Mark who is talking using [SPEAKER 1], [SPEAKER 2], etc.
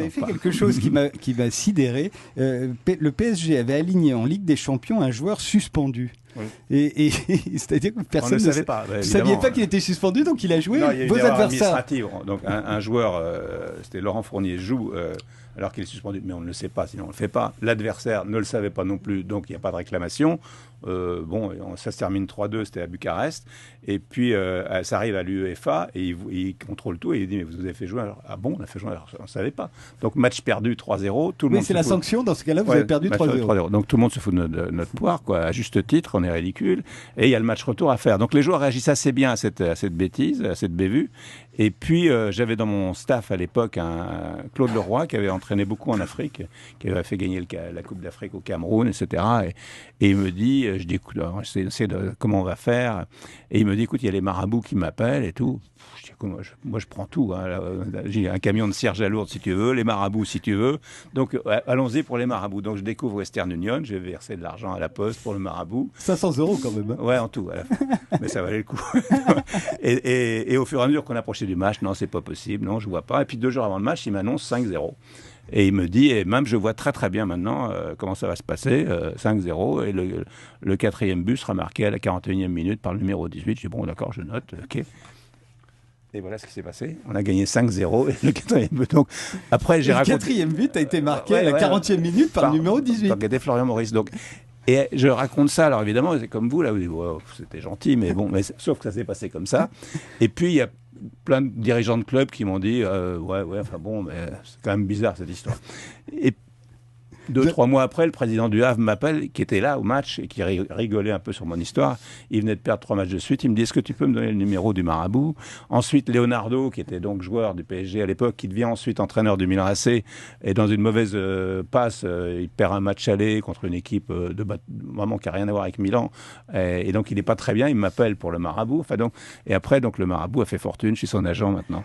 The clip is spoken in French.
[SPEAKER 1] avez fait quelque chose qui m'a sidéré. Le PSG avait aligné en Ligue des Champions un joueur suspendu. Oui. Et c'est-à-dire que personne
[SPEAKER 2] ne savait pas.
[SPEAKER 1] Vous ne saviez pas qu'il était suspendu, donc il a joué vos adversaires.
[SPEAKER 2] Donc un joueur, c'était Laurent Fournier, joue alors qu'il est suspendu, mais on ne le sait pas, sinon on ne le fait pas. L'adversaire ne le savait pas non plus, donc il n'y a pas de réclamation. Ça se termine 3-2, c'était à Bucarest. Et puis ça arrive à l'UEFA et il contrôle tout et il dit mais vous avez fait jouer alors, ah bon, on a fait jouer alors, on ne savait pas. Donc match perdu 3-0, tout le monde.
[SPEAKER 1] Mais c'est la sanction dans ce cas-là, vous avez perdu 3-0.
[SPEAKER 2] Donc tout le monde se fout de notre poire, quoi, à juste titre, on est ridicule. Et il y a le match retour à faire. Donc les joueurs réagissent assez bien à cette bêtise, à cette bévue. Et puis j'avais dans mon staff à l'époque un Claude Leroy qui avait entraîné beaucoup en Afrique, qui avait fait gagner la Coupe d'Afrique au Cameroun, etc. Et il me dit, je dis écoute, c'est comment on va faire. Et il me dit écoute, il y a les marabouts qui m'appellent et tout. Je dis écoute, moi je prends tout. Hein. J'ai un camion de cierge à lourde si tu veux, les marabouts si tu veux. Donc allons-y pour les marabouts. Donc je découvre Western Union, j'ai versé de l'argent à la poste pour le marabout.
[SPEAKER 1] 500 € quand même. Hein.
[SPEAKER 2] Ouais, en tout à la fin. Mais ça valait le coup. et au fur et à mesure qu'on approchait du match, non, c'est pas possible, non, je vois pas. Et puis 2 jours avant le match, il m'annonce 5-0. Et il me dit, et même je vois très très bien maintenant comment ça va se passer, 5-0, et le 4e but sera marqué à la 41e minute par le numéro 18. Je dis, bon d'accord, je note, ok. Et voilà ce qui s'est passé. On a gagné 5-0 et le 4e but. Donc, après, j'ai raconté...
[SPEAKER 1] Le 4e but a été marqué à la 40e minute par le numéro 18.
[SPEAKER 2] Par Florian Maurice. Donc, et je raconte ça, alors évidemment, c'est comme vous, là, vous dites, wow, c'était gentil, mais bon, sauf que ça s'est passé comme ça. Et puis, il y a plein de dirigeants de clubs qui m'ont dit, enfin bon, mais c'est quand même bizarre cette histoire. Et 2-3 mois après, le président du Havre m'appelle, qui était là au match et qui rigolait un peu sur mon histoire. Il venait de perdre 3 matchs de suite. Il me dit, est-ce que tu peux me donner le numéro du marabout? Ensuite, Leonardo, qui était donc joueur du PSG à l'époque, qui devient ensuite entraîneur du Milan AC, et dans une mauvaise passe, il perd un match aller contre une équipe vraiment qui n'a rien à voir avec Milan. Et donc, il n'est pas très bien. Il m'appelle pour le marabout. Enfin, et après, donc, le marabout a fait fortune. Je suis son agent maintenant.